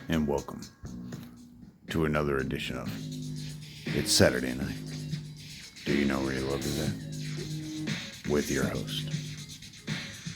and welcome to another edition of It's Saturday Night. Do you know where your love is at? With your host,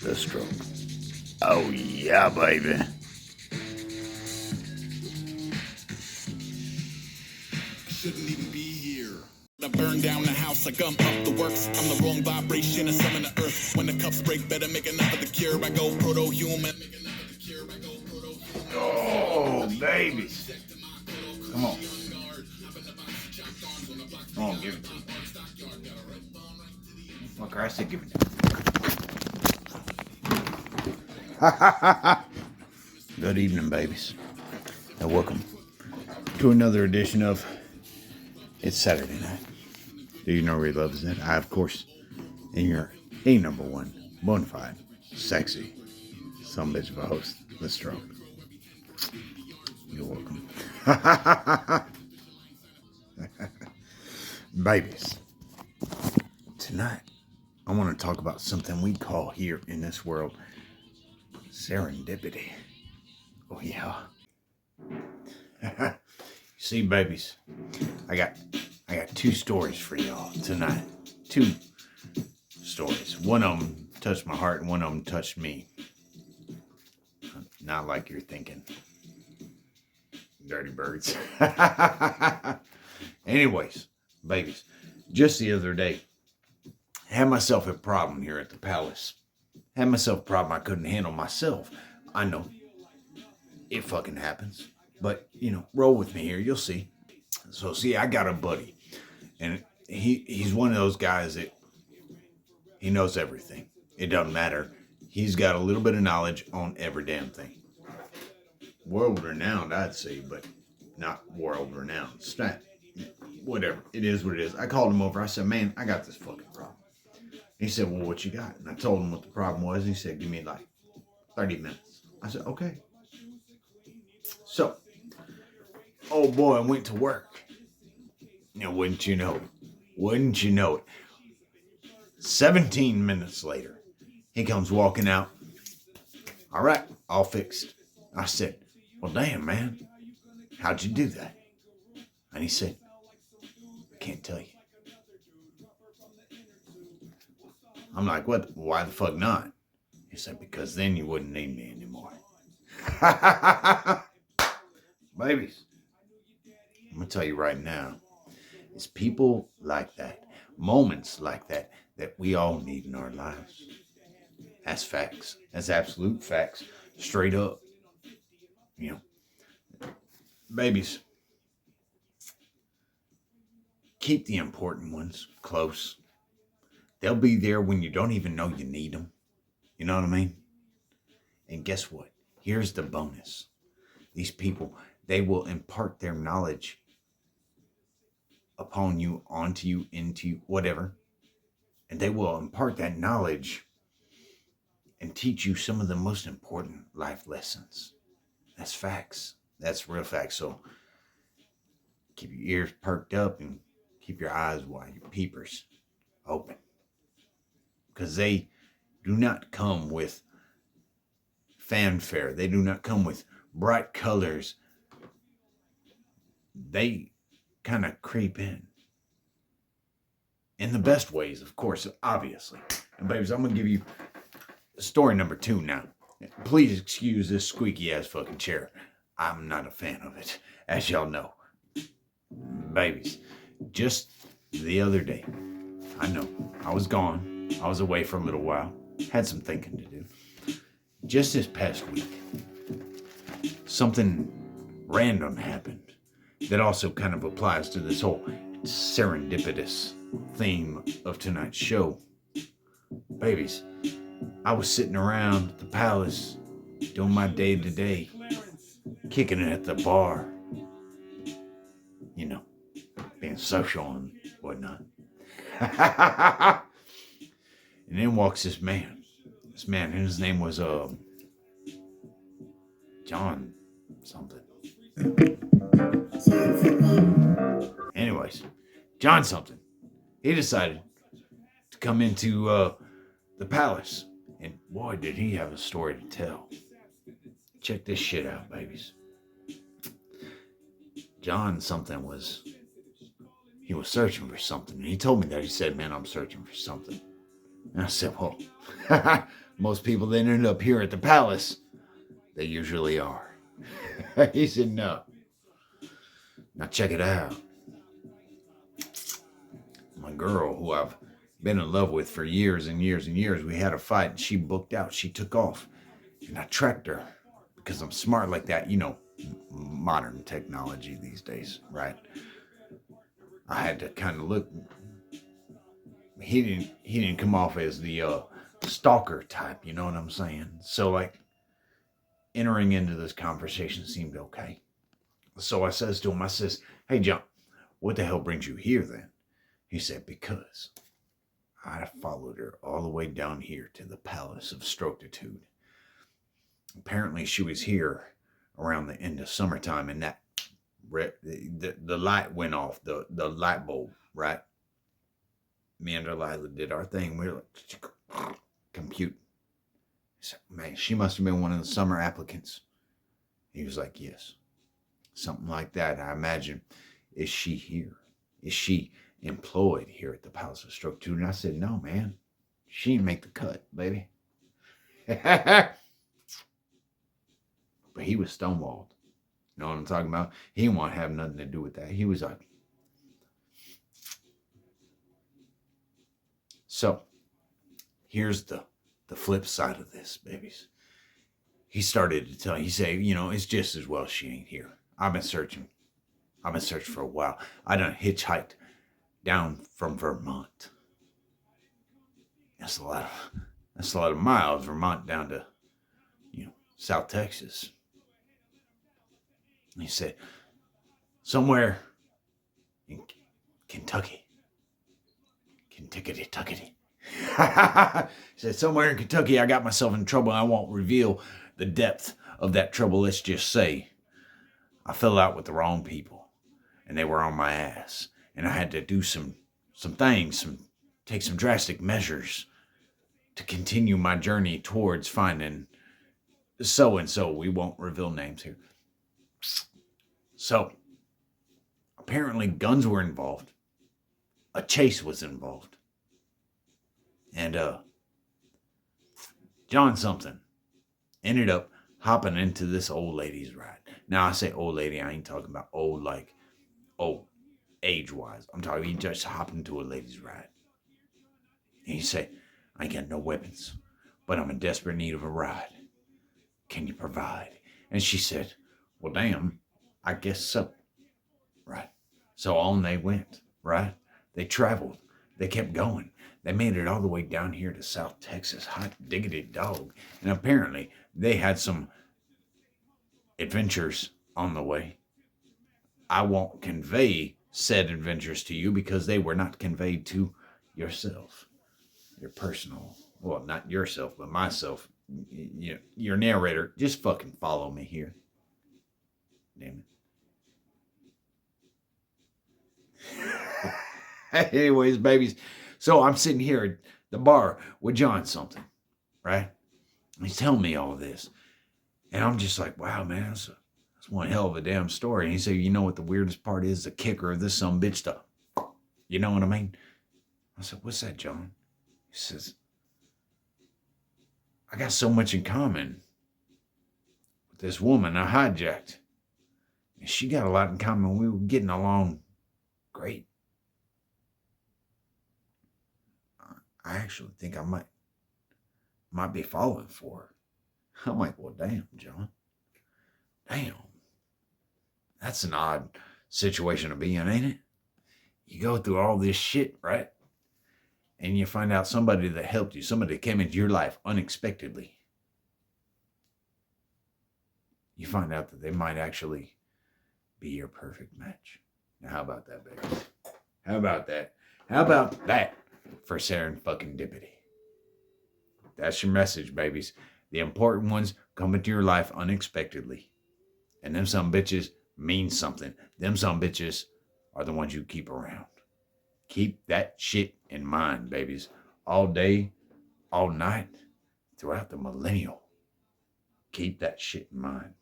The Stroke. Oh yeah, baby. Shouldn't even be here. I burn down the house, I gum up the works. I'm the wrong vibration and summon the earth. When the cups break, better make enough of the cure. I go proto-human. Oh, babies. Come on. Come on, give it to me. Fucker, I said give it to me. Good evening, babies. And welcome to another edition of It's Saturday Night. Do you know where your love is at? I, of course, am your number one bonafide, sexy, some bitch of a host, The Stroke. You're welcome. Babies, tonight I want to talk about something we call here in this world serendipity. Oh yeah. See, babies, I got two stories for y'all tonight. Two stories. One of them touched my heart and one of them touched me. Not like you're thinking. Dirty birds. Anyways, babies, just the other day, I had myself a problem here at the palace. Had myself a problem I couldn't handle myself. I know. It fucking happens. But, roll with me here. You'll see. So, see, I got a buddy. And he's one of those guys that he knows everything. It doesn't matter. He's got a little bit of knowledge on every damn thing. World renowned, I'd say, but not world renowned. Whatever. It is what it is. I called him over. I said, man, I got this fucking problem. He said, well, what you got? And I told him what the problem was. He said, give me like 30 minutes. I said, okay. So, old boy went to work. Wouldn't you know it? 17 minutes later, he comes walking out. All right, all fixed. I said, well, damn, man. How'd you do that? And he said, I can't tell you. I'm like, what? Why the fuck not? He said, because then you wouldn't need me anymore. Babies, I'm going to tell you right now, it's people like that, moments like that we all need in our lives. That's facts. That's absolute facts. Straight up. Babies, keep the important ones close. They'll be there when you don't even know you need them. You know what I mean? And guess what? Here's the bonus. These people, they will impart their knowledge upon you, onto you, into you, whatever. And they will impart that knowledge and teach you some of the most important life lessons. That's facts. That's real facts. So keep your ears perked up and keep your eyes wide, your peepers open. Because they do not come with fanfare. They do not come with bright colors. They kind of creep in the best ways, of course, obviously. And babies, I'm going to give you story number 2 now. Please excuse this squeaky ass fucking chair. I'm not a fan of it, as y'all know. Babies, just the other day, I know, I was gone. I was away for a little while. Had some thinking to do. Just this past week, something random happened that also kind of applies to this whole serendipitous theme of tonight's show. Babies, I was sitting around at the palace doing my day-to-day, kicking it at the bar, being social and whatnot. And then walks this man, and his name was John something. Anyways, John something. He decided to come into the palace, and boy, did he have a story to tell. Check this shit out, babies. John something was, he was searching for something. And he told me that. He said, man, I'm searching for something. And I said, well, most people that end up here at the palace, they usually are. He said, no. Now check it out. My girl, who I've been in love with for years and years and years, we had a fight and she booked out. She took off. And I tracked her because I'm smart like that. You know, modern technology these days, right? I had to kind of look. He didn't come off as the stalker type, you know what I'm saying? So like entering into this conversation seemed okay. So I says to him, I says, hey John, what the hell brings you here then? He said, because I followed her all the way down here to the Palace of Stroctitude. Apparently she was here around the end of summertime and that the light went off, the light bulb, right? Me and Delilah did our thing. We were like, compute. He said, man, she must have been one of the summer applicants. He was like, yes. Something like that, I imagine. Is she here? Is she employed here at the Palace of Stroctitude? And I said, no, man. She didn't make the cut, baby. But he was stonewalled. You know what I'm talking about? He didn't want to have nothing to do with that. He was like, so here's the flip side of this, babies. He started to tell, he said, you know, it's just as well she ain't here. I've been searching for a while. I done hitchhiked down from Vermont. That's a lot of miles, Vermont down to, you know, South Texas. And he said, somewhere in Kentucky. Kentucky. He said, somewhere in Kentucky, I got myself in trouble. I won't reveal the depth of that trouble. Let's just say I fell out with the wrong people and they were on my ass. And I had to do some things, take some drastic measures to continue my journey towards finding so-and-so. We won't reveal names here. So apparently guns were involved. A chase was involved. And John something ended up hopping into this old lady's ride. Now I say old lady, I ain't talking about old like old age-wise. I'm talking he just hopped into a lady's ride. And he said, I ain't got no weapons, but I'm in desperate need of a ride. Can you provide? And she said, well, damn, I guess so. Right. So on they went, right? They traveled. They kept going. They made it all the way down here to South Texas. Hot diggity dog. And apparently they had some adventures on the way. I won't convey said adventures to you because they were not conveyed to yourself. Your personal, well, not yourself, but myself. Your narrator. Just fucking follow me here. Damn it. Anyways, babies. So I'm sitting here at the bar with John something, right? He's telling me all this. And I'm just like, wow, man, that's one hell of a damn story. And he said, you know what the weirdest part is? The kicker of this sumbitch stuff. You know what I mean? I said, what's that, John? He says, I got so much in common with this woman I hijacked. And she got a lot in common. We were getting along great. I actually think I might be falling for her. I'm like, well, damn, John. Damn. That's an odd situation to be in, ain't it? You go through all this shit, right? And you find out somebody that helped you, somebody that came into your life unexpectedly. You find out that they might actually be your perfect match. Now, how about that, baby? How about that? How about that for Serendipity? That's your message, babies. The important ones come into your life unexpectedly. And them some bitches mean something. Them some bitches are the ones you keep around. Keep that shit in mind, babies. All day, all night, throughout the millennial. Keep that shit in mind.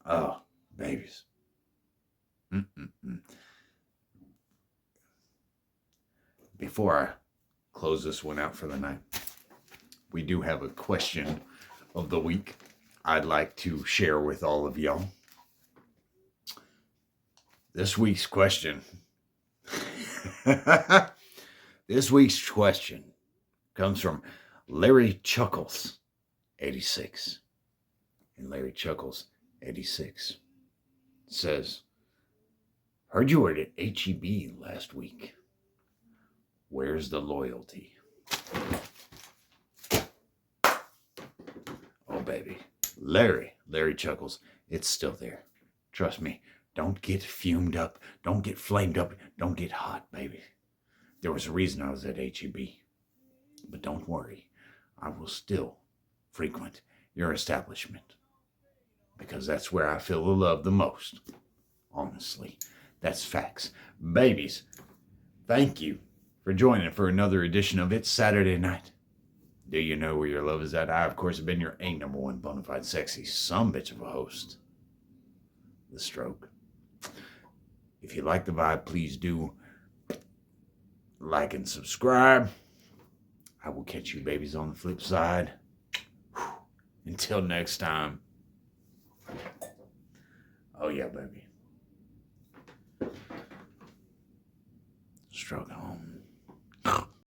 Oh, babies. Before I close this one out for the night, we do have a question of the week I'd like to share with all of y'all. This week's question. This week's question comes from Larry Chuckles, 86. And Larry Chuckles, 86, says, heard you were at HEB last week. Where's the loyalty? Oh, baby. Larry Chuckles, it's still there. Trust me. Don't get fumed up. Don't get flamed up. Don't get hot, baby. There was a reason I was at HEB. But don't worry. I will still frequent your establishment. Because that's where I feel the love the most. Honestly. That's facts. Babies, thank you for joining for another edition of It's Saturday Night. Do you know where your love is at? I, of course, have been your number one bona fide sexy sumbitch of a host. The Stroke. If you like the vibe, please do like and subscribe. I will catch you babies on the flip side. Until next time. Oh yeah, baby. Stroke home.